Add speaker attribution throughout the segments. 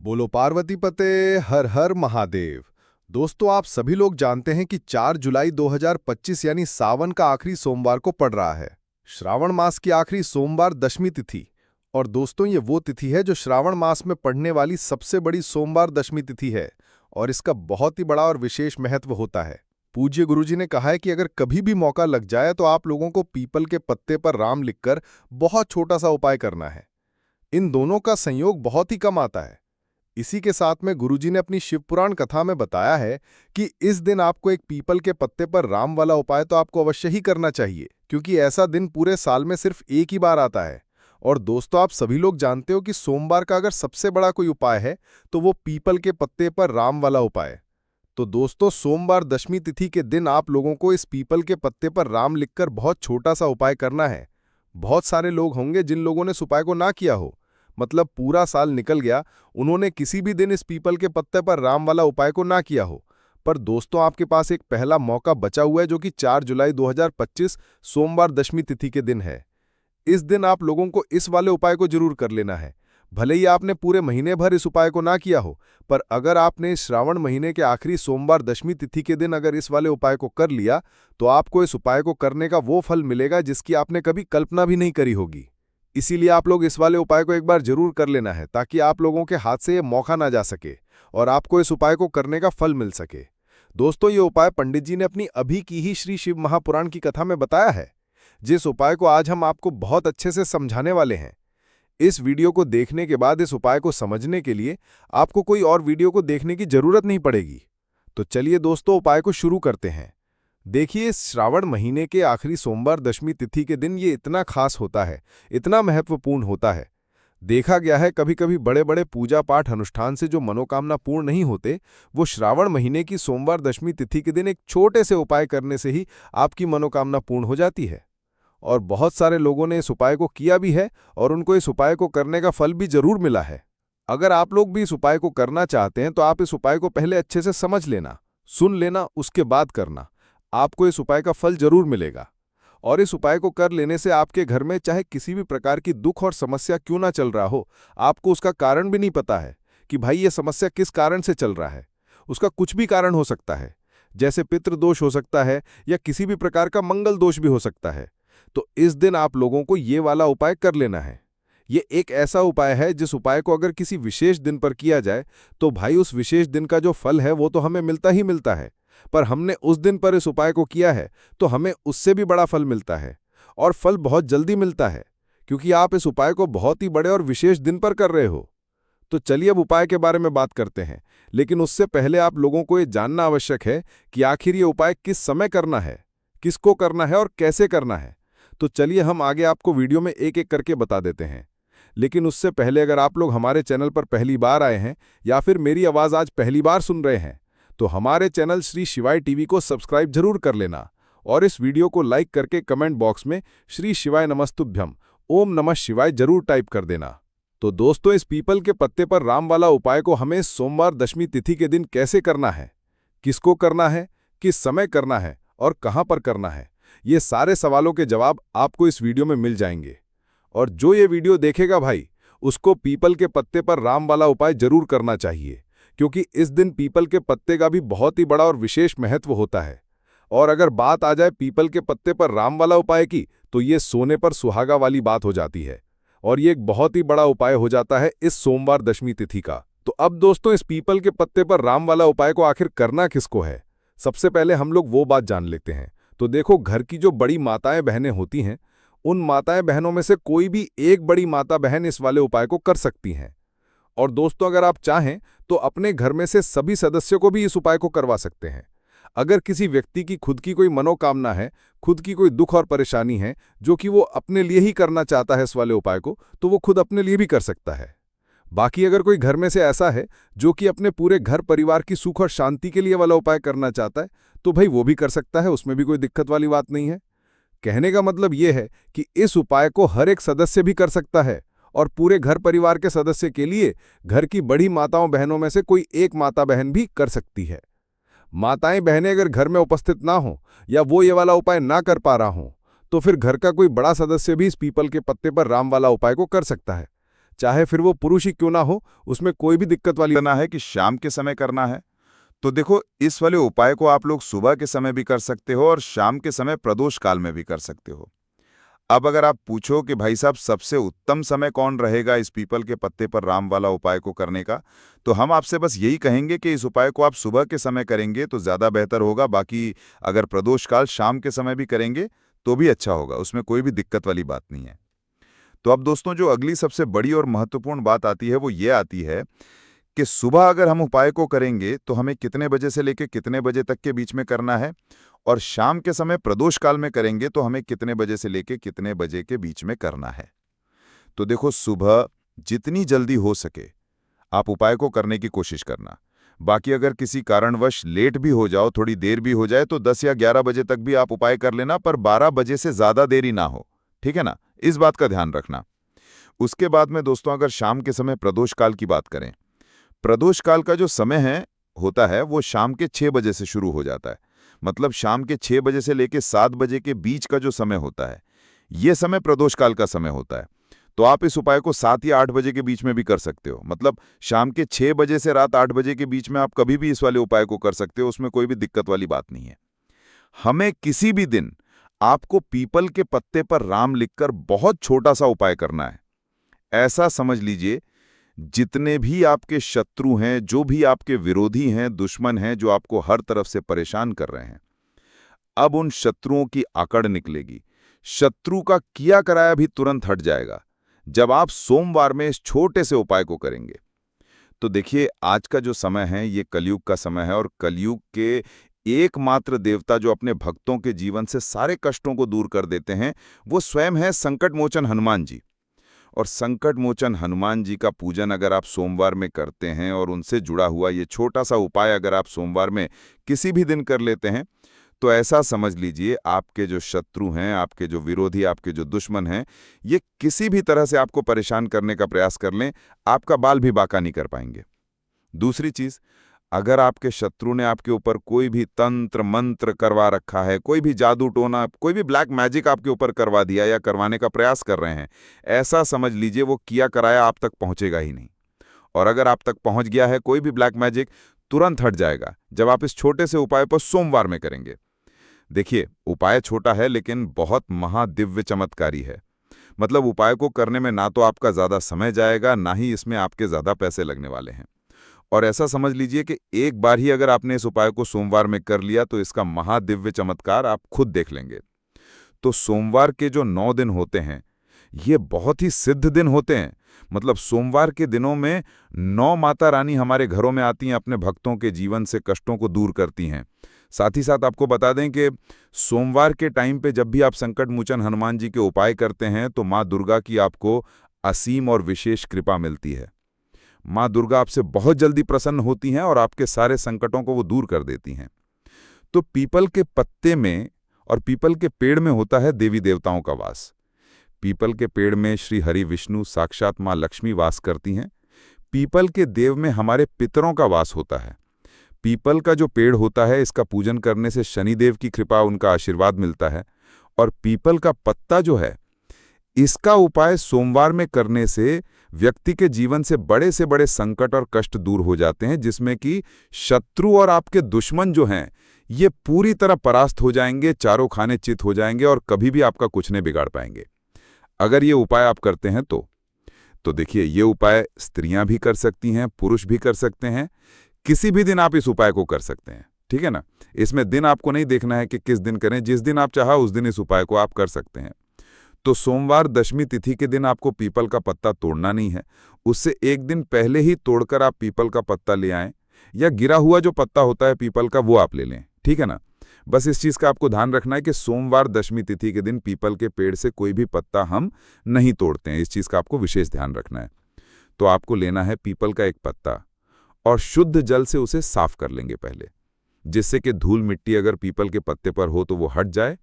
Speaker 1: बोलो पार्वती पते। हर हर महादेव। दोस्तों, आप सभी लोग जानते हैं कि 4 जुलाई 2025 यानी सावन का आखिरी सोमवार को पड़ रहा है। श्रावण मास की आखिरी सोमवार दशमी तिथि। और दोस्तों, ये वो तिथि है जो श्रावण मास में पड़ने वाली सबसे बड़ी सोमवार दशमी तिथि है। और इसका बहुत ही बड़ा और विशेष महत्व होता है। पूज्य गुरुजी ने कहा है कि अगर कभी भी मौका लग जाए तो आप लोगों को पीपल के पत्ते पर राम लिखकर बहुत छोटा सा उपाय करना है। इन दोनों का संयोग बहुत ही कम आता है। इसी के साथ में गुरुजी ने अपनी शिवपुराण कथा में बताया है कि इस दिन आपको एक पीपल के पत्ते पर राम वाला उपाय तो आपको अवश्य ही करना चाहिए, क्योंकि ऐसा दिन पूरे साल में सिर्फ एक ही बार आता है। और दोस्तों, आप सभी लोग जानते हो कि सोमवार का अगर सबसे बड़ा कोई उपाय है तो वो पीपल के पत्ते पर राम वाला उपाय। तो दोस्तों, सोमवार दशमी तिथि के दिन आप लोगों को इस पीपल के पत्ते पर राम लिखकर बहुत छोटा सा उपाय करना है। बहुत सारे लोग होंगे जिन लोगों ने इस उपाय को ना किया हो, मतलब पूरा साल निकल गया, उन्होंने किसी भी दिन इस पीपल के पत्ते पर राम वाला उपाय को ना किया हो। पर दोस्तों, आपके पास एक पहला मौका बचा हुआ है, जो कि 4 जुलाई 2025 सोमवार दशमी तिथि के दिन है। इस दिन आप लोगों को इस वाले उपाय को जरूर कर लेना है। भले ही आपने पूरे महीने भर इस उपाय को ना किया हो, पर अगर आपने इस श्रावण महीने के आखिरी सोमवार दशमी तिथि के दिन अगर इस वाले उपाय को कर लिया, तो आपको इस उपाय को करने का वो फल मिलेगा जिसकी आपने कभी कल्पना भी नहीं करी होगी। इसीलिए आप लोग इस वाले उपाय को एक बार जरूर कर लेना है, ताकि आप लोगों के हाथ से ये मौका ना जा सके और आपको इस उपाय को करने का फल मिल सके। दोस्तों, ये उपाय पंडित जी ने अपनी अभी की ही श्री शिव महापुराण की कथा में बताया है, जिस उपाय को आज हम आपको बहुत अच्छे से समझाने वाले हैं। इस वीडियो को देखने के बाद इस उपाय को समझने के लिए आपको कोई और वीडियो को देखने की जरूरत नहीं पड़ेगी। तो चलिए दोस्तों, उपाय को शुरू करते हैं। देखिए, श्रावण महीने के आखिरी सोमवार दशमी तिथि के दिन ये इतना खास होता है, इतना महत्वपूर्ण होता है। देखा गया है कभी कभी बड़े बड़े पूजा पाठ अनुष्ठान से जो मनोकामना पूर्ण नहीं होते, वो श्रावण महीने की सोमवार दशमी तिथि के दिन एक छोटे से उपाय करने से ही आपकी मनोकामना पूर्ण हो जाती है। और बहुत सारे लोगों ने इस उपाय को किया भी है और उनको इस उपाय को करने का फल भी जरूर मिला है। अगर आप लोग भी इस उपाय को करना चाहते हैं तो आप इस उपाय को पहले अच्छे से समझ लेना, सुन लेना, उसके बाद करना। आपको इस उपाय का फल जरूर मिलेगा। और इस उपाय को कर लेने से आपके घर में चाहे किसी भी प्रकार की दुख और समस्या क्यों ना चल रहा हो, आपको उसका कारण भी नहीं पता है कि भाई ये समस्या किस कारण से चल रहा है। उसका कुछ भी कारण हो सकता है, जैसे पितृदोष हो सकता है या किसी भी प्रकार का मंगल दोष भी हो सकता है। तो इस दिन आप लोगों को ये वाला उपाय कर लेना है। ये एक ऐसा उपाय है जिस उपाय को अगर किसी विशेष दिन पर किया जाए तो भाई उस विशेष दिन का जो फल है वो तो हमें मिलता ही मिलता है, पर हमने उस दिन पर इस उपाय को किया है तो हमें उससे भी बड़ा फल मिलता है। और फल बहुत जल्दी मिलता है, क्योंकि आप इस उपाय को बहुत ही बड़े और विशेष दिन पर कर रहे हो। तो चलिए अब उपाय के बारे में बात करते हैं, लेकिन उससे पहले आप लोगों को ये जानना आवश्यक है कि आखिर ये उपाय किस समय करना है, किसको करना है और कैसे करना है। तो चलिए हम आगे आपको वीडियो में एक एक करके बता देते हैं। लेकिन उससे पहले अगर आप लोग हमारे चैनल पर पहली बार आए हैं या फिर मेरी आवाज़ आज पहली बार सुन रहे हैं, तो हमारे चैनल श्री शिवाय टीवी को सब्सक्राइब जरूर कर लेना और इस वीडियो को लाइक करके कमेंट बॉक्स में श्री शिवाय नमस्तुभ्यम ओम नमः शिवाय जरूर टाइप कर देना। तो दोस्तों, इस पीपल के पत्ते पर राम वाला उपाय को हमें सोमवार दशमी तिथि के दिन कैसे करना है, किसको करना है, किस समय करना है और कहां पर करना है, ये सारे सवालों के जवाब आपको इस वीडियो में मिल जाएंगे। और जो ये वीडियो देखेगा भाई, उसको पीपल के पत्ते पर राम वाला उपाय जरूर करना चाहिए, क्योंकि इस दिन पीपल के पत्ते का भी बहुत ही बड़ा और विशेष महत्व होता है। और अगर बात आ जाए पीपल के पत्ते पर राम वाला उपाय की, तो ये सोने पर सुहागा वाली बात हो जाती है और ये एक बहुत ही बड़ा उपाय हो जाता है इस सोमवार दशमी तिथि का। तो अब दोस्तों, इस पीपल के पत्ते पर राम वाला उपाय को आखिर करना किसको है, सबसे पहले हम लोग वो बात जान लेते हैं। तो देखो, घर की जो बड़ी माताएं बहनें होती हैं, उन माताएं बहनों में से कोई भी एक बड़ी माता बहन इस वाले उपाय को कर सकती हैं। और दोस्तों, अगर आप चाहें तो अपने घर में से सभी सदस्यों को भी इस उपाय को करवा सकते हैं। अगर किसी व्यक्ति की खुद की कोई मनोकामना है, खुद की कोई दुख और परेशानी है जो कि वो अपने लिए ही करना चाहता है इस वाले उपाय को, तो वो खुद अपने लिए भी कर सकता है। बाकी अगर कोई घर में से ऐसा है जो कि अपने पूरे घर परिवार की सुख और शांति के लिए वाला उपाय करना चाहता है, तो भाई वो भी कर सकता है, उसमें भी कोई दिक्कत वाली बात नहीं है। कहने का मतलब ये है कि इस उपाय को हर एक सदस्य भी कर सकता है और पूरे घर परिवार के सदस्य के लिए घर की बड़ी माताओं बहनों में से कोई एक माता बहन भी कर सकती है। माताएं बहनें अगर घर में उपस्थित ना हो या वो ये वाला उपाय ना कर पा रहा हो, तो फिर घर का कोई बड़ा सदस्य भी इस पीपल के पत्ते पर राम वाला उपाय को कर सकता है। चाहे फिर वो पुरुष ही क्यों ना हो, उसमें कोई भी दिक्कत वाली
Speaker 2: करना है कि शाम के समय करना है? तो देखो, इस वाले उपाय को आप लोग सुबह के समय भी कर सकते हो और शाम के समय प्रदोष काल में भी कर सकते हो। अब अगर आप पूछो कि भाई साहब सबसे उत्तम समय कौन रहेगा इस पीपल के पत्ते पर राम वाला उपाय को करने का, तो हम आपसे बस यही कहेंगे कि इस उपाय को आप सुबह के समय करेंगे तो ज़्यादा बेहतर होगा। बाकी अगर प्रदोष काल शाम के समय भी करेंगे तो भी अच्छा होगा, उसमें कोई भी दिक्कत वाली बात नहीं है। तो अब दोस्तों, जो अगली सबसे बड़ी और महत्वपूर्ण बात आती है वो ये आती है कि सुबह अगर हम उपाय को करेंगे तो हमें कितने बजे से लेकर कितने बजे तक के बीच में करना है, और शाम के समय प्रदोष काल में करेंगे तो हमें कितने बजे से लेकर कितने बजे के बीच में करना है। तो देखो, सुबह जितनी जल्दी हो सके आप उपाय को करने की कोशिश करना। बाकी अगर किसी कारणवश लेट भी हो जाओ, थोड़ी देर भी हो जाए, तो 10 या 11 बजे तक भी आप उपाय कर लेना, पर 12 बजे से ज्यादा देरी ना हो। ठीक है ना, इस बात का ध्यान रखना। उसके बाद में दोस्तों, अगर शाम के समय प्रदोष काल की बात करें, प्रदोष काल का जो समय होता है वो शाम के 6 बजे से शुरू हो जाता है। मतलब शाम के 6 बजे से लेकर 7 बजे के बीच का जो समय होता है, ये समय प्रदोष काल का समय होता है। तो आप इस उपाय को 7 या 8 बजे के बीच में भी कर सकते हो। मतलब शाम के 6 बजे से रात 8 बजे के बीच में आप कभी भी इस वाले उपाय को कर सकते हो, उसमें कोई भी दिक्कत वाली बात नहीं है। हमें किसी भी दिन आपको पीपल के पत्ते पर राम लिखकर बहुत छोटा सा उपाय करना है। ऐसा समझ लीजिए, जितने भी आपके शत्रु हैं, जो भी आपके विरोधी हैं, दुश्मन हैं, जो आपको हर तरफ से परेशान कर रहे हैं, अब उन शत्रुओं की आकड़ निकलेगी। शत्रु का किया कराया भी तुरंत हट जाएगा जब आप सोमवार में इस छोटे से उपाय को करेंगे। तो देखिए, आज का जो समय है ये कलयुग का समय है, और कलयुग के एकमात्र देवता जो अपने भक्तों के जीवन से सारे कष्टों को दूर कर देते हैं, वो स्वयं है संकट मोचन हनुमान जी। और संकट मोचन हनुमान जी का पूजन अगर आप सोमवार में करते हैं और उनसे जुड़ा हुआ ये छोटा सा उपाय अगर आप सोमवार में किसी भी दिन कर लेते हैं, तो ऐसा समझ लीजिए आपके जो शत्रु हैं, आपके जो विरोधी, आपके जो दुश्मन हैं, ये किसी भी तरह से आपको परेशान करने का प्रयास कर लें, आपका बाल भी बाका नहीं कर पाएंगे। दूसरी चीज, अगर आपके शत्रु ने आपके ऊपर कोई भी तंत्र मंत्र करवा रखा है, कोई भी जादू टोना, कोई भी ब्लैक मैजिक आपके ऊपर करवा दिया या करवाने का प्रयास कर रहे हैं, ऐसा समझ लीजिए वो किया कराया आप तक पहुंचेगा ही नहीं। और अगर आप तक पहुंच गया है कोई भी ब्लैक मैजिक, तुरंत हट जाएगा जब आप इस छोटे से उपाय पर सोमवार में करेंगे। देखिए, उपाय छोटा है लेकिन बहुत महादिव्य चमत्कारी है। मतलब उपाय को करने में ना तो आपका ज्यादा समय जाएगा, ना ही इसमें आपके ज्यादा पैसे लगने वाले हैं। और ऐसा समझ लीजिए कि एक बार ही अगर आपने इस उपाय को सोमवार में कर लिया तो इसका महादिव्य चमत्कार आप खुद देख लेंगे। तो सोमवार के जो 9 दिन होते हैं, ये बहुत ही सिद्ध दिन होते हैं। मतलब सोमवार के दिनों में 9 माता रानी हमारे घरों में आती हैं, अपने भक्तों के जीवन से कष्टों को दूर करती हैं। साथ ही साथ आपको बता दें कि सोमवार के टाइम पे जब भी आप संकट मोचन हनुमान जी के उपाय करते हैं तो माँ दुर्गा की आपको असीम और विशेष कृपा मिलती है। माँ दुर्गा आपसे बहुत जल्दी प्रसन्न होती हैं और आपके सारे संकटों को वो दूर कर देती हैं। तो पीपल के पत्ते में और पीपल के पेड़ में होता है देवी देवताओं का वास। पीपल के पेड़ में श्री हरि विष्णु साक्षात माँ लक्ष्मी वास करती हैं। पीपल के देव में हमारे पितरों का वास होता है। पीपल का जो पेड़ होता है, इसका पूजन करने से शनिदेव की कृपा, उनका आशीर्वाद मिलता है। और पीपल का पत्ता जो है, इसका उपाय सोमवार में करने से व्यक्ति के जीवन से बड़े संकट और कष्ट दूर हो जाते हैं, जिसमें कि शत्रु और आपके दुश्मन जो हैं ये पूरी तरह परास्त हो जाएंगे, चारों खाने चित हो जाएंगे और कभी भी आपका कुछ नहीं बिगाड़ पाएंगे अगर ये उपाय आप करते हैं तो देखिए, ये उपाय स्त्रियां भी कर सकती हैं, पुरुष भी कर सकते हैं। किसी भी दिन आप इस उपाय को कर सकते हैं। ठीक है ना, इसमें दिन आपको नहीं देखना है कि किस दिन करें, जिस दिन आप चाहा उस दिन इस उपाय को आप कर सकते हैं। तो सोमवार दशमी तिथि के दिन आपको पीपल का पत्ता तोड़ना नहीं है, उससे एक दिन पहले ही तोड़कर आप पीपल का पत्ता ले आएं, या गिरा हुआ जो पत्ता होता है पीपल का वो आप ले लें। ठीक है ना, बस इस चीज का आपको ध्यान रखना है कि सोमवार दशमी तिथि के दिन पीपल के पेड़ से कोई भी पत्ता हम नहीं तोड़ते हैं। इस चीज का आपको विशेष ध्यान रखना है। तो आपको लेना है पीपल का एक पत्ता और शुद्ध जल से उसे साफ कर लेंगे पहले, जिससे कि धूल मिट्टी अगर पीपल के पत्ते पर हो तो वो हट जाए।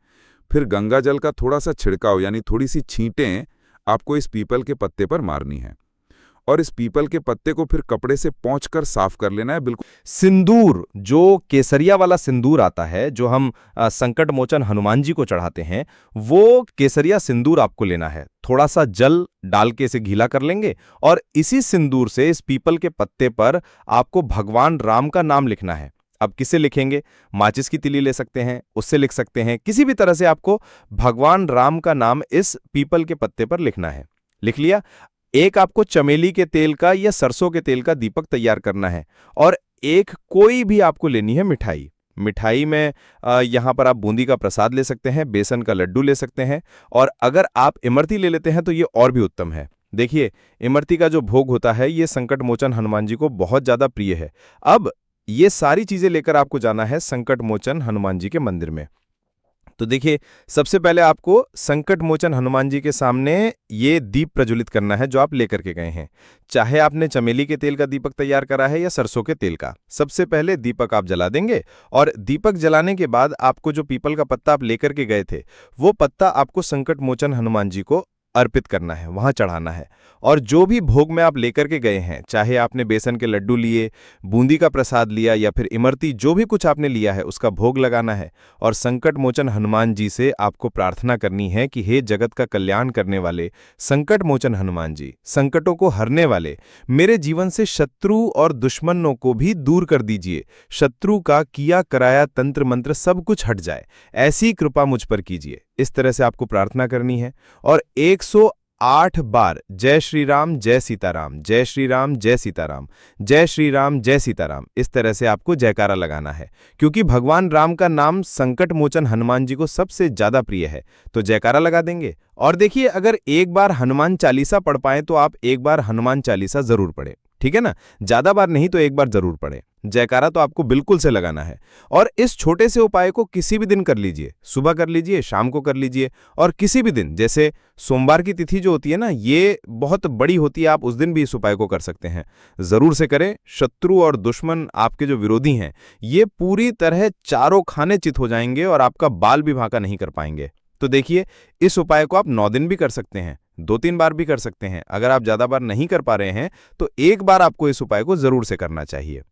Speaker 2: फिर गंगा जल का थोड़ा सा छिड़काव, यानी थोड़ी सी छींटें आपको इस पीपल के पत्ते पर मारनी है। और इस पीपल के पत्ते को फिर कपड़े से पोंछकर साफ कर लेना है। बिल्कुल
Speaker 3: सिंदूर, जो केसरिया वाला सिंदूर आता है, जो हम संकट मोचन हनुमान जी को चढ़ाते हैं, वो केसरिया सिंदूर आपको लेना है। थोड़ा सा जल डाल के इसे गीला कर लेंगे और इसी सिंदूर से इस पीपल के पत्ते पर आपको भगवान राम का नाम लिखना है। अब किसे लिखेंगे? माचिस की तिली ले सकते हैं, उससे लिख सकते हैं, किसी भी तरह से आपको भगवान राम का नाम इस पीपल के पत्ते पर लिखना है। लिख लिया? एक आपको चमेली के तेल का या सरसों के तेल का दीपक तैयार करना है और एक कोई भी आपको लेनी है मिठाई। मिठाई में यहाँ पर आप बूंदी का प्रसाद ले सकते हैं, बेसन का लड्डू ले सकते हैं, और अगर आप इमरती ले लेते हैं तो ये और भी उत्तम है। देखिए, इमरती का जो भोग होता है ये संकट मोचन हनुमान जी को बहुत ज्यादा प्रिय है। अब ये सारी चीजें लेकर आपको जाना है संकट मोचन हनुमान जी के मंदिर में। तो देखिए, सबसे पहले आपको संकट मोचन हनुमान जी के सामने ये दीप प्रज्वलित करना है जो आप लेकर के गए हैं। चाहे आपने चमेली के तेल का दीपक तैयार करा है या सरसों के तेल का, सबसे पहले दीपक आप जला देंगे और दीपक जलाने के बाद आपको जो पीपल का पत्ता आप लेकर के गए थे, वो पत्ता आपको संकट मोचन हनुमान जी को अर्पित करना है, वहां चढ़ाना है। और जो भी भोग में आप लेकर के गए हैं, चाहे आपने बेसन के लड्डू लिए, बूंदी का प्रसाद लिया या फिर इमरती, जो भी कुछ आपने लिया है उसका भोग लगाना है और संकट मोचन हनुमान जी से आपको प्रार्थना करनी है कि हे जगत का कल्याण करने वाले संकट मोचन हनुमान जी, संकटों को हरने वाले, मेरे जीवन से शत्रु और दुश्मनों को भी दूर कर दीजिए। शत्रु का किया कराया तंत्र मंत्र सब कुछ हट जाए, ऐसी कृपा मुझ पर कीजिए। इस तरह से आपको प्रार्थना करनी है और 108 बार जय श्री राम जय सीताराम, जय श्री राम जय सीताराम, जय श्री राम जय सीताराम, इस तरह से आपको जयकारा लगाना है। क्योंकि भगवान राम का नाम संकट मोचन हनुमान जी को सबसे ज्यादा प्रिय है, तो जयकारा लगा देंगे। और देखिए, अगर एक बार हनुमान चालीसा पढ़ पाए तो आप एक बार हनुमान चालीसा जरूर पढ़े, ठीक है ना? ज्यादा बार नहीं तो एक बार जरूर पढ़े। जयकारा तो आपको बिल्कुल से लगाना है। और इस छोटे से उपाय को किसी भी दिन कर लीजिए, सुबह कर लीजिए, शाम को कर लीजिए, और किसी भी दिन, जैसे सोमवार की तिथि जो होती है ना, ये बहुत बड़ी होती है, आप उस दिन भी इस उपाय को कर सकते हैं। जरूर से करें। शत्रु और दुश्मन, आपके जो विरोधी हैं, ये पूरी तरह चारों खाने चित हो जाएंगे और आपका बाल भी भाका नहीं कर पाएंगे। तो देखिए, इस उपाय को आप 9 दिन भी कर सकते हैं, 2-3 बार भी कर सकते हैं। अगर आप ज्यादा बार नहीं कर पा रहे हैं तो एक बार आपको इस उपाय को जरूर से करना चाहिए।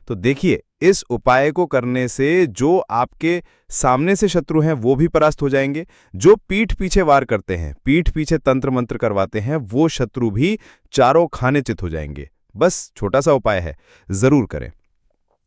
Speaker 3: तो देखिए, इस उपाय को करने से जो आपके सामने से शत्रु हैं वो भी परास्त हो जाएंगे, जो पीठ पीछे वार करते हैं, पीठ पीछे तंत्र मंत्र करवाते हैं, वो शत्रु भी चारों खाने चित हो जाएंगे। बस छोटा सा उपाय है, जरूर करें।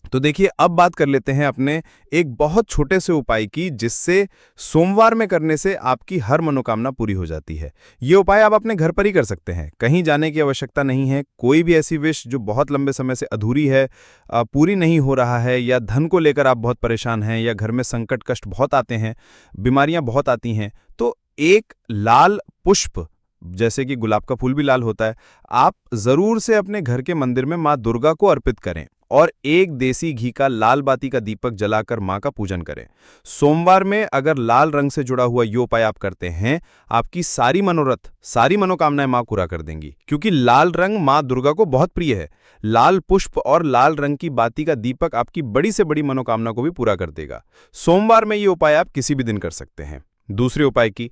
Speaker 3: तो देखिए, अब बात कर लेते हैं अपने एक बहुत छोटे से उपाय की, जिससे सोमवार में करने से आपकी हर मनोकामना पूरी हो जाती है। ये उपाय आप अपने घर पर ही कर सकते हैं, कहीं जाने की आवश्यकता नहीं है। कोई भी ऐसी विश जो बहुत लंबे समय से अधूरी है, पूरी नहीं हो रहा है, या धन को लेकर आप बहुत परेशान हैं, या घर में संकट कष्ट बहुत आते हैं, बीमारियां बहुत आती हैं, तो एक लाल पुष्प, जैसे कि गुलाब का फूल भी लाल होता है, आप जरूर से अपने घर के मंदिर में माँ दुर्गा को अर्पित करें और एक देसी घी का लाल बाती का दीपक जलाकर माँ का पूजन करें। सोमवार में अगर लाल रंग से जुड़ा हुआ ये उपाय आप करते हैं, आपकी सारी मनोरथ, सारी मनोकामनाएं माँ पूरा कर देंगी, क्योंकि लाल रंग माँ दुर्गा को बहुत प्रिय है। लाल पुष्प और लाल रंग की बाती का दीपक आपकी बड़ी से बड़ी मनोकामना को भी पूरा कर देगा। सोमवार में ये उपाय आप किसी भी दिन कर सकते हैं। दूसरे उपाय की,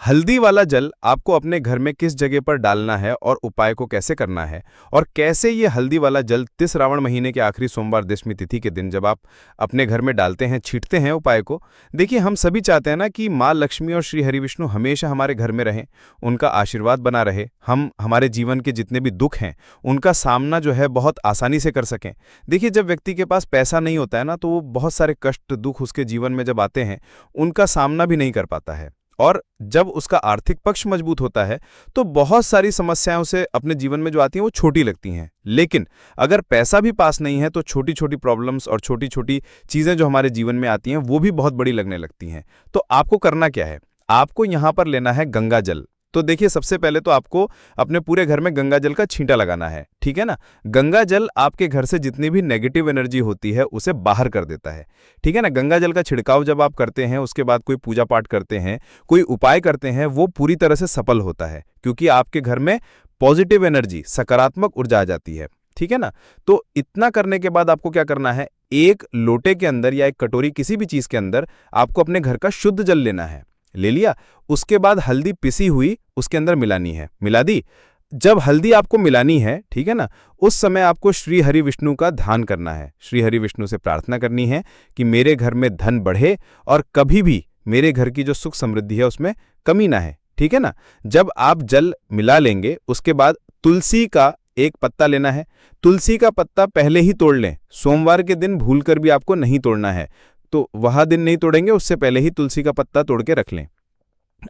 Speaker 3: हल्दी वाला जल आपको अपने घर में किस जगह पर डालना है और उपाय को कैसे करना है, और कैसे ये हल्दी वाला जल 30 श्रावण महीने के आखिरी सोमवार दशमी तिथि के दिन जब आप अपने घर में डालते हैं, छींटते हैं उपाय को। देखिए, हम सभी चाहते हैं ना कि माँ लक्ष्मी और श्री हरि विष्णु हमेशा हमारे घर में रहें, उनका आशीर्वाद बना रहे, हम हमारे जीवन के जितने भी दुख हैं उनका सामना जो है बहुत आसानी से कर सकें। देखिए, जब व्यक्ति के पास पैसा नहीं होता है ना, तो वो बहुत सारे कष्ट दुख उसके जीवन में जब आते हैं उनका सामना भी नहीं कर पाता है, और जब उसका आर्थिक पक्ष मजबूत होता है तो बहुत सारी समस्याएं उसे अपने जीवन में जो आती हैं वो छोटी लगती हैं। लेकिन अगर पैसा भी पास नहीं है तो छोटी छोटी प्रॉब्लम्स और छोटी छोटी चीजें जो हमारे जीवन में आती हैं वो भी बहुत बड़ी लगने लगती हैं। तो आपको करना क्या है? आपको यहां पर लेना है गंगा जल। तो देखिए, सबसे पहले तो आपको अपने पूरे घर में गंगा जल का छींटा लगाना है, ठीक है ना? गंगा जल आपके घर से जितनी भी नेगेटिव एनर्जी होती है उसे बाहर कर देता है, ठीक है ना? गंगा जल का छिड़काव जब आप करते हैं, उसके बाद कोई पूजा पाठ करते हैं, कोई उपाय करते हैं, वो पूरी तरह से सफल होता है, क्योंकि आपके घर में पॉजिटिव एनर्जी, सकारात्मक ऊर्जा आ जाती है, ठीक है ना? तो इतना करने के बाद आपको क्या करना है, एक लोटे के अंदर या एक कटोरी, किसी भी चीज के अंदर आपको अपने घर का शुद्ध जल लेना है। ले लिया, उसके बाद हल्दी पिसी हुई उसके अंदर मिलानी है, मिला दी। जब हल्दी आपको मिलानी है, ठीक है ना, उस समय आपको श्री हरि विष्णु का ध्यान करना है। श्री हरि विष्णु से प्रार्थना करनी है कि मेरे घर में धन बढ़े और कभी भी मेरे घर की जो सुख समृद्धि है उसमें कमी ना है, ठीक है ना। जब आप जल मिला लेंगे उसके बाद तुलसी का एक पत्ता लेना है। तुलसी का पत्ता पहले ही तोड़ लें, सोमवार के दिन भूलकर भी आपको नहीं तोड़ना है, तो वह दिन नहीं तोड़ेंगे, उससे पहले ही तुलसी का पत्ता तोड़ के रख लें।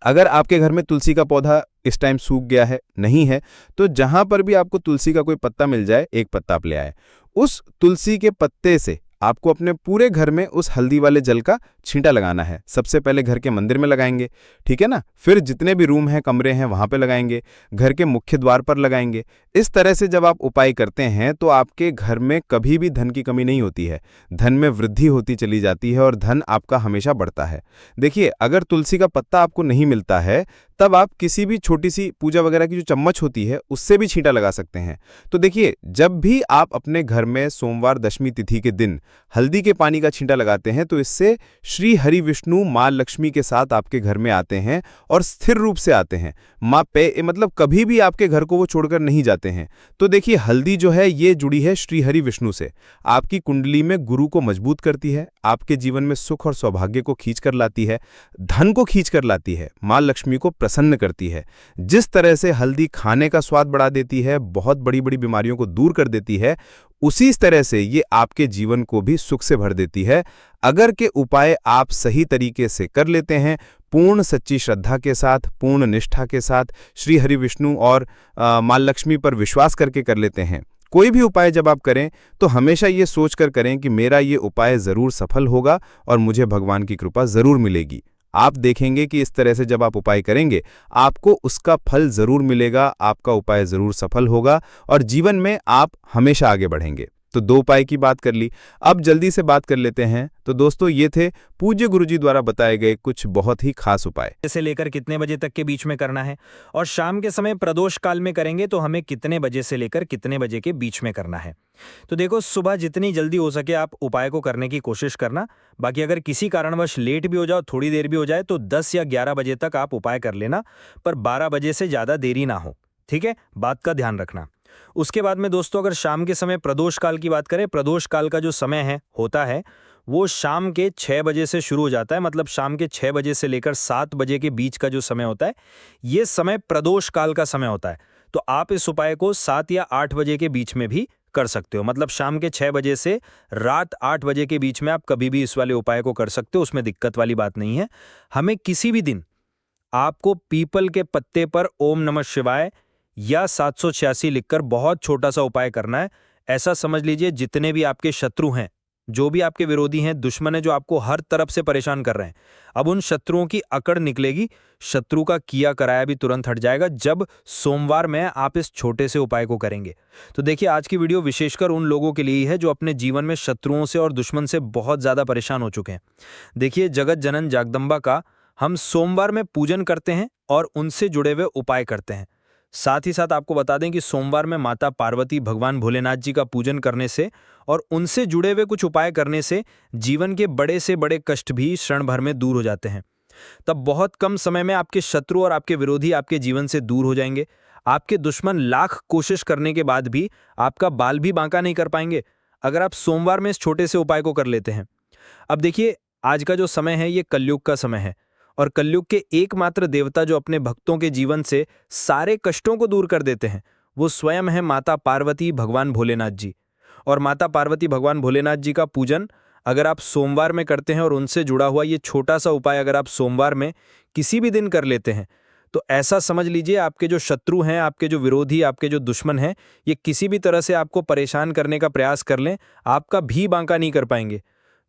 Speaker 3: अगर आपके घर में तुलसी का पौधा इस टाइम सूख गया है, नहीं है, तो जहां पर भी आपको तुलसी का कोई पत्ता मिल जाए, एक पत्ता आप ले आए। उस तुलसी के पत्ते से आपको अपने पूरे घर में उस हल्दी वाले जल का छींटा लगाना है। सबसे पहले घर के मंदिर में लगाएंगे, ठीक है ना, फिर जितने भी रूम हैं, कमरे हैं, वहां पे लगाएंगे, घर के मुख्य द्वार पर लगाएंगे। इस तरह से जब आप उपाय करते हैं तो आपके घर में कभी भी धन की कमी नहीं होती है, धन में वृद्धि होती चली जाती है और धन आपका हमेशा बढ़ता है। देखिए, अगर तुलसी का पत्ता आपको नहीं मिलता है तब आप किसी भी छोटी सी पूजा वगैरह की जो चम्मच होती है उससे भी छींटा लगा सकते हैं। तो देखिए, जब भी आप अपने घर में सोमवार दशमी तिथि के दिन हल्दी के पानी का छींटा लगाते हैं तो इससे श्री हरि विष्णु माँ लक्ष्मी के साथ आपके घर में आते हैं और स्थिर रूप से आते हैं। माँ पे मतलब कभी भी आपके घर को वो छोड़कर नहीं जाते हैं। तो देखिए, हल्दी जो है ये जुड़ी है श्री हरि विष्णु से, आपकी कुंडली में गुरु को मजबूत करती है, आपके जीवन में सुख और सौभाग्य को खींच कर लाती है, धन को खींच कर लाती है, माँ लक्ष्मी को प्रसन्न करती है। जिस तरह से हल्दी खाने का स्वाद बढ़ा देती है, बहुत बड़ी बड़ी बीमारियों को दूर कर देती है, उसी तरह से ये आपके जीवन को भी सुख से भर देती है। अगर के उपाय आप सही तरीके से कर लेते हैं, पूर्ण सच्ची श्रद्धा के साथ, पूर्ण निष्ठा के साथ, श्री हरि विष्णु और माँ लक्ष्मी पर विश्वास करके कर लेते हैं, कोई भी उपाय जब आप करें तो हमेशा ये सोचकर करें कि मेरा ये उपाय जरूर सफल होगा और मुझे भगवान की कृपा जरूर मिलेगी। आप देखेंगे कि इस तरह से जब आप उपाय करेंगे आपको उसका फल जरूर मिलेगा, आपका उपाय जरूर सफल होगा और जीवन में आप हमेशा आगे बढ़ेंगे। तो 2 उपाय की बात कर ली, अब जल्दी से बात कर लेते हैं। तो दोस्तों, ये थे पूज्य गुरुजी द्वारा बताए गए कुछ बहुत ही खास उपाय।
Speaker 4: से लेकर कितने बजे तक के बीच में करना है, और शाम के समय प्रदोष काल में करेंगे तो हमें कितने बजे से लेकर कितने बजे के बीच में करना है। तो देखो, सुबह जितनी जल्दी हो सके आप उपाय को करने की कोशिश करना। बाकी अगर किसी कारणवश लेट भी हो जाओ, थोड़ी देर भी हो जाए, तो 10 या 11 बजे तक आप उपाय कर लेना, पर 12 बजे से ज़्यादा देरी ना हो, ठीक है, बात का ध्यान रखना। उसके बाद में दोस्तों, अगर शाम के समय प्रदोष काल की बात करें, प्रदोष काल का जो समय होता है वो शाम के 6 बजे से शुरू हो जाता है। मतलब शाम के 6 बजे से लेकर 7 बजे के बीच का जो समय होता है, ये समय प्रदोष काल का समय होता है। तो आप इस उपाय को 7 या 8 बजे के बीच में भी कर सकते हो। मतलब शाम के 6 बजे से रात 8 बजे के बीच में आप कभी भी इस वाले उपाय को कर सकते हो, उसमें दिक्कत वाली बात नहीं है। हमें किसी भी दिन आपको पीपल के पत्ते पर ओम नमः शिवाय या 786 लिखकर बहुत छोटा सा उपाय करना है। ऐसा समझ लीजिए, जितने भी आपके शत्रु हैं, जो भी आपके विरोधी हैं, दुश्मन है, जो आपको हर तरफ से परेशान कर रहे हैं, अब उन शत्रुओं की अकड़ निकलेगी, शत्रु का किया कराया भी तुरंत हट जाएगा जब सोमवार में आप इस छोटे से उपाय को करेंगे। तो देखिए, आज की वीडियो विशेषकर उन लोगों के लिए है जो अपने जीवन में शत्रुओं से और दुश्मन से बहुत ज्यादा परेशान हो चुके हैं। देखिए, जगत जनन जगदम्बा का हम सोमवार में पूजन करते हैं और उनसे जुड़े हुए उपाय करते हैं। साथ ही साथ आपको बता दें कि सोमवार में माता पार्वती, भगवान भोलेनाथ जी का पूजन करने से और उनसे जुड़े हुए कुछ उपाय करने से जीवन के बड़े से बड़े कष्ट भी क्षण भर में दूर हो जाते हैं। तब बहुत कम समय में आपके शत्रु और आपके विरोधी आपके जीवन से दूर हो जाएंगे। आपके दुश्मन लाख कोशिश करने के बाद भी आपका बाल भी बांका नहीं कर पाएंगे, अगर आप सोमवार में इस छोटे से उपाय को कर लेते हैं। अब देखिए, आज का जो समय है ये कलयुग का समय है, और कलयुग के एकमात्र देवता जो अपने भक्तों के जीवन से सारे कष्टों को दूर कर देते हैं, वो स्वयं है माता पार्वती, भगवान भोलेनाथ जी। और माता पार्वती, भगवान भोलेनाथ जी का पूजन अगर आप सोमवार में करते हैं और उनसे जुड़ा हुआ ये छोटा सा उपाय अगर आप सोमवार में किसी भी दिन कर लेते हैं, तो ऐसा समझ लीजिए आपके जो शत्रु हैं, आपके जो विरोधी, आपके जो दुश्मन हैं, ये किसी भी तरह से आपको परेशान करने का प्रयास कर लें, आपका भी बांका नहीं कर पाएंगे।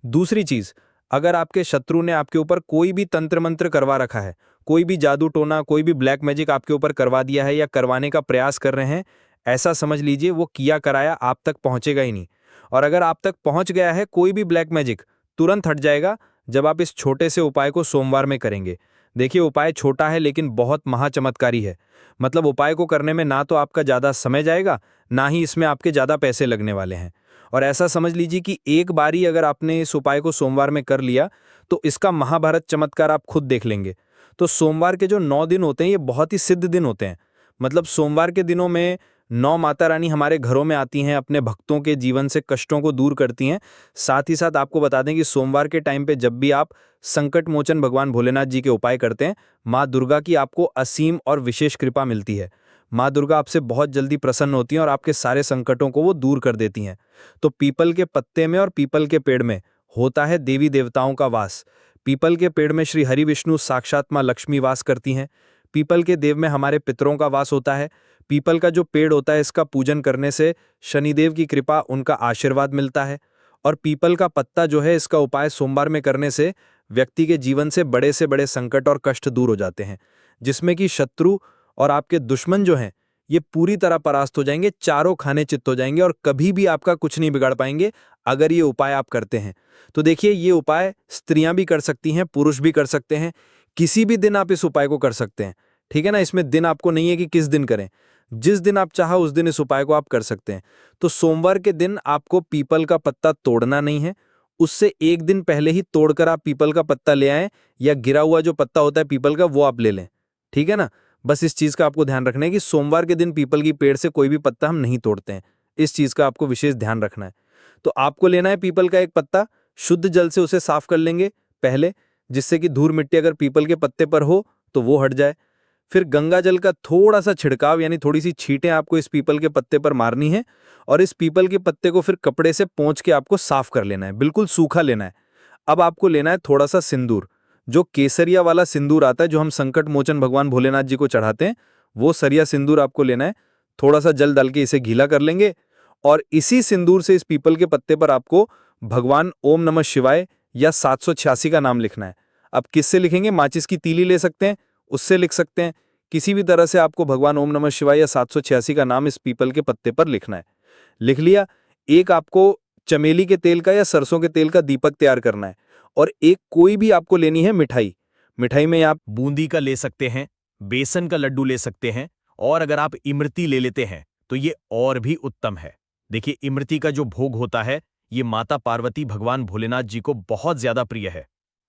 Speaker 4: दूसरी चीज़, अगर आपके शत्रु ने आपके ऊपर कोई भी तंत्र मंत्र करवा रखा है, कोई भी जादू टोना, कोई भी ब्लैक मैजिक आपके ऊपर करवा दिया है या करवाने का प्रयास कर रहे हैं, ऐसा समझ लीजिए वो किया कराया आप तक पहुंचेगा ही नहीं। और अगर आप तक पहुंच गया है कोई भी ब्लैक मैजिक, तुरंत हट जाएगा जब आप इस छोटे से उपाय को सोमवार में करेंगे। देखिए, उपाय छोटा है लेकिन बहुत महाचमत्कारी है। मतलब उपाय को करने में ना तो आपका ज़्यादा समय जाएगा, ना ही इसमें आपके ज़्यादा पैसे लगने वाले हैं। और ऐसा समझ लीजिए कि एक बारी अगर आपने इस उपाय को सोमवार में कर लिया तो इसका महाभारत चमत्कार आप खुद देख लेंगे। तो सोमवार के जो 9 दिन होते हैं ये बहुत ही सिद्ध दिन होते हैं। मतलब सोमवार के दिनों में 9 माता रानी हमारे घरों में आती हैं, अपने भक्तों के जीवन से कष्टों को दूर करती हैं। साथ ही साथ आपको बता दें कि सोमवार के टाइम पे जब भी आप संकट मोचन भगवान भोलेनाथ जी के उपाय करते हैं, माँ दुर्गा की आपको असीम और विशेष कृपा मिलती है। माँ दुर्गा आपसे बहुत जल्दी प्रसन्न होती हैं और आपके सारे संकटों को वो दूर कर देती हैं। तो पीपल के पत्ते में और पीपल के पेड़ में होता है देवी देवताओं का वास। पीपल के पेड़ में श्री हरि विष्णु साक्षात माँ लक्ष्मी वास करती हैं। पीपल के देव में हमारे पितरों का वास होता है। पीपल का जो पेड़ होता है, इसका पूजन करने से शनिदेव की कृपा, उनका आशीर्वाद मिलता है। और पीपल का पत्ता जो है, इसका उपाय सोमवार में करने से व्यक्ति के जीवन से बड़े संकट और कष्ट दूर हो जाते हैं, जिसमें कि शत्रु और आपके दुश्मन जो हैं, ये पूरी तरह परास्त हो जाएंगे, चारों खाने चित्त हो जाएंगे और कभी भी आपका कुछ नहीं बिगाड़ पाएंगे अगर ये उपाय आप करते हैं। तो देखिए, ये उपाय स्त्रियां भी कर सकती हैं, पुरुष भी कर सकते हैं। किसी भी दिन आप इस उपाय को कर सकते हैं, ठीक है ना। इसमें दिन आपको नहीं है कि किस दिन करें, जिस दिन आप चाहा उस दिन इस उपाय को आप कर सकते हैं। तो सोमवार के दिन आपको पीपल का पत्ता तोड़ना नहीं है, उससे एक दिन पहले ही तोड़कर आप पीपल का पत्ता ले आएं, या गिरा हुआ जो पत्ता होता है पीपल का वो आप ले लें, ठीक है ना। बस इस चीज का आपको ध्यान रखना है कि सोमवार के दिन पीपल की पेड़ से कोई भी पत्ता हम नहीं तोड़ते हैं, इस चीज का आपको विशेष ध्यान रखना है। तो आपको लेना है पीपल का एक पत्ता, शुद्ध जल से उसे साफ कर लेंगे पहले, जिससे कि धूल मिट्टी अगर पीपल के पत्ते पर हो तो वो हट जाए। फिर गंगा जल का थोड़ा सा छिड़काव, यानी थोड़ी सी छींटें आपको इस पीपल के पत्ते पर मारनी है, और इस पीपल के पत्ते को फिर कपड़े से पोंछ के आपको साफ कर लेना है, बिल्कुल सूखा लेना है। अब आपको लेना है थोड़ा सा सिंदूर, जो केसरिया वाला सिंदूर आता है, जो हम संकट मोचन भगवान भोलेनाथ जी को चढ़ाते हैं, वो सरिया सिंदूर आपको लेना है। थोड़ा सा जल डाल के इसे गीला कर लेंगे, और इसी सिंदूर से इस पीपल के पत्ते पर आपको भगवान ओम नमः शिवाय या 786 का नाम लिखना है। अब किससे लिखेंगे? माचिस की तीली ले सकते हैं, उससे लिख सकते हैं, किसी भी तरह से आपको भगवान ओम नमः शिवाय या 786 का नाम इस पीपल के पत्ते पर लिखना है। लिख लिया। एक आपको चमेली के तेल का या सरसों के तेल का दीपक तैयार करना है, और एक कोई भी आपको लेनी है मिठाई। मिठाई में आप
Speaker 5: बूंदी का ले सकते हैं, बेसन का लड्डू ले सकते हैं, और अगर आप इमरती ले लेते हैं तो ये और भी उत्तम है। देखिए, इमरती का जो भोग होता है, ये माता पार्वती भगवान भोलेनाथ जी को बहुत ज्यादा प्रिय है।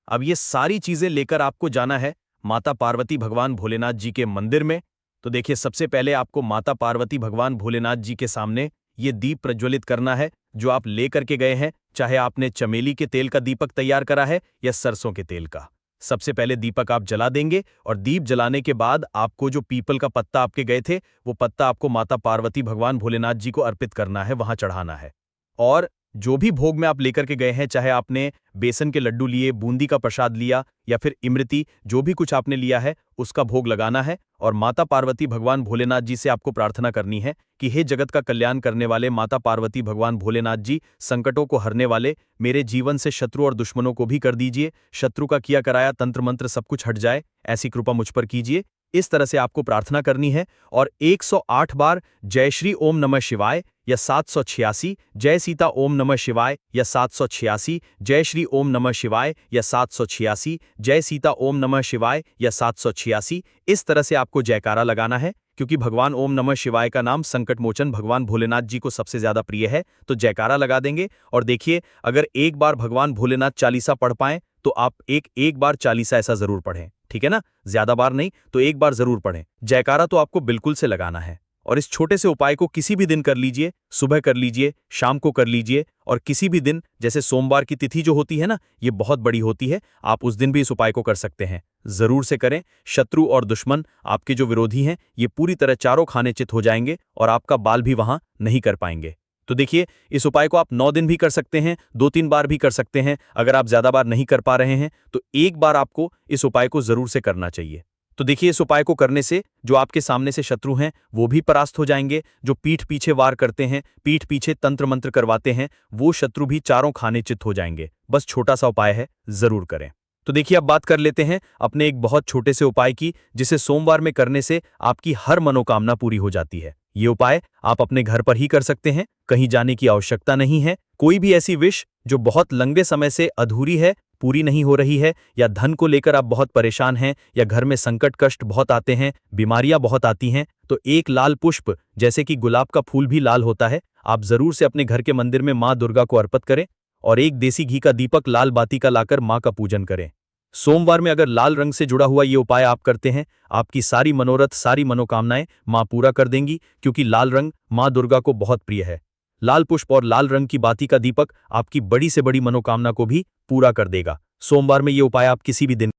Speaker 5: अब ये सारी चीजें लेकर आपको जाना है माता पार्वती भगवान भोलेनाथ जी के मंदिर में। तो देखिए, सबसे पहले आपको माता पार्वती भगवान भोलेनाथ जी के सामने ये दीप प्रज्वलित करना है जो आप लेकर के गए हैं, चाहे आपने चमेली के तेल का दीपक तैयार करा है या सरसों के तेल का। सबसे पहले दीपक आप जला देंगे, और दीप जलाने के बाद आपको जो पीपल का पत्ता आपके गए थे, वो पत्ता आपको माता पार्वती भगवान भोलेनाथ जी को अर्पित करना है, वहां चढ़ाना है। और जो भी भोग में आप लेकर के गए हैं, चाहे आपने बेसन के लड्डू लिए, बूंदी का प्रसाद लिया, या फिर इमरती, जो भी कुछ आपने लिया है उसका भोग लगाना है। और माता पार्वती भगवान भोलेनाथ जी से आपको प्रार्थना करनी है कि हे जगत का कल्याण करने वाले माता पार्वती भगवान भोलेनाथ जी, संकटों को हरने वाले, मेरे जीवन से शत्रु और दुश्मनों को भी कर दीजिए, शत्रु का किया कराया तंत्र मंत्र सब कुछ हट जाए, ऐसी कृपा मुझ पर कीजिए। इस तरह से आपको प्रार्थना करनी है, और 108 बार जय श्री ओम नमः शिवाय या 786 जय सीता ओम नमः शिवाय या 786 जय श्री ओम नमः शिवाय या 786 जय सीता ओम नमः शिवाय या 786, इस तरह से आपको जयकारा लगाना है। क्योंकि भगवान ओम नमः शिवाय का नाम संकट मोचन भगवान भोलेनाथ जी को सबसे ज्यादा प्रिय है, तो जयकारा लगा देंगे। और देखिए, अगर एक बार भगवान भोलेनाथ चालीसा पढ़ पाएं तो आप एक बार चालीसा ऐसा जरूर पढ़ें, ठीक है ना। ज्यादा बार नहीं तो एक बार जरूर पढ़ें। जयकारा तो आपको बिल्कुल से लगाना है। और इस छोटे से उपाय को किसी भी दिन कर लीजिए, सुबह कर लीजिए, शाम को कर लीजिए, और किसी भी दिन, जैसे सोमवार की तिथि जो होती है ना, ये बहुत बड़ी होती है, आप उस दिन भी इस उपाय को कर सकते हैं। जरूर से करें। शत्रु और दुश्मन, आपके जो विरोधी हैं, ये पूरी तरह चारों खाने चित हो जाएंगे और आपका बाल भी वहां नहीं कर पाएंगे। तो देखिए, इस उपाय को आप 9 दिन भी कर सकते हैं, 2-3 बार भी कर सकते हैं। अगर आप ज्यादा बार नहीं कर पा रहे हैं तो एक बार आपको इस उपाय को जरूर से करना चाहिए। तो देखिए, इस उपाय को करने से जो आपके सामने से शत्रु हैं वो भी परास्त हो जाएंगे, जो पीठ पीछे वार करते हैं, पीठ पीछे तंत्र मंत्र करवाते हैं, वो शत्रु भी चारों खाने चित हो जाएंगे। बस छोटा सा उपाय है, जरूर करें। तो देखिए, अब बात कर लेते हैं अपने एक बहुत छोटे से उपाय की, जिसे सोमवार में करने से आपकी हर मनोकामना पूरी हो जाती है। ये उपाय आप अपने घर पर ही कर सकते हैं, कहीं जाने की आवश्यकता नहीं है। कोई भी ऐसी विश जो बहुत लंबे समय से अधूरी है, पूरी नहीं हो रही है, या धन को लेकर आप बहुत परेशान हैं, या घर में संकट कष्ट बहुत आते हैं, बीमारियां बहुत आती हैं, तो एक लाल पुष्प, जैसे कि गुलाब का फूल भी लाल होता है, आप जरूर से अपने घर के मंदिर में मां दुर्गा को अर्पित करें, और एक देसी घी का दीपक लाल बाती का लाकर मां का पूजन करें। सोमवार में अगर लाल रंग से जुड़ा हुआ ये उपाय आप करते हैं, आपकी सारी मनोरथ, सारी मनोकामनाएं मां पूरा कर देंगी, क्योंकि लाल रंग मां दुर्गा को बहुत प्रिय है। लाल पुष्प और लाल रंग की बाती का दीपक आपकी बड़ी से बड़ी मनोकामना को भी पूरा कर देगा। सोमवार में ये उपाय आप किसी भी दिन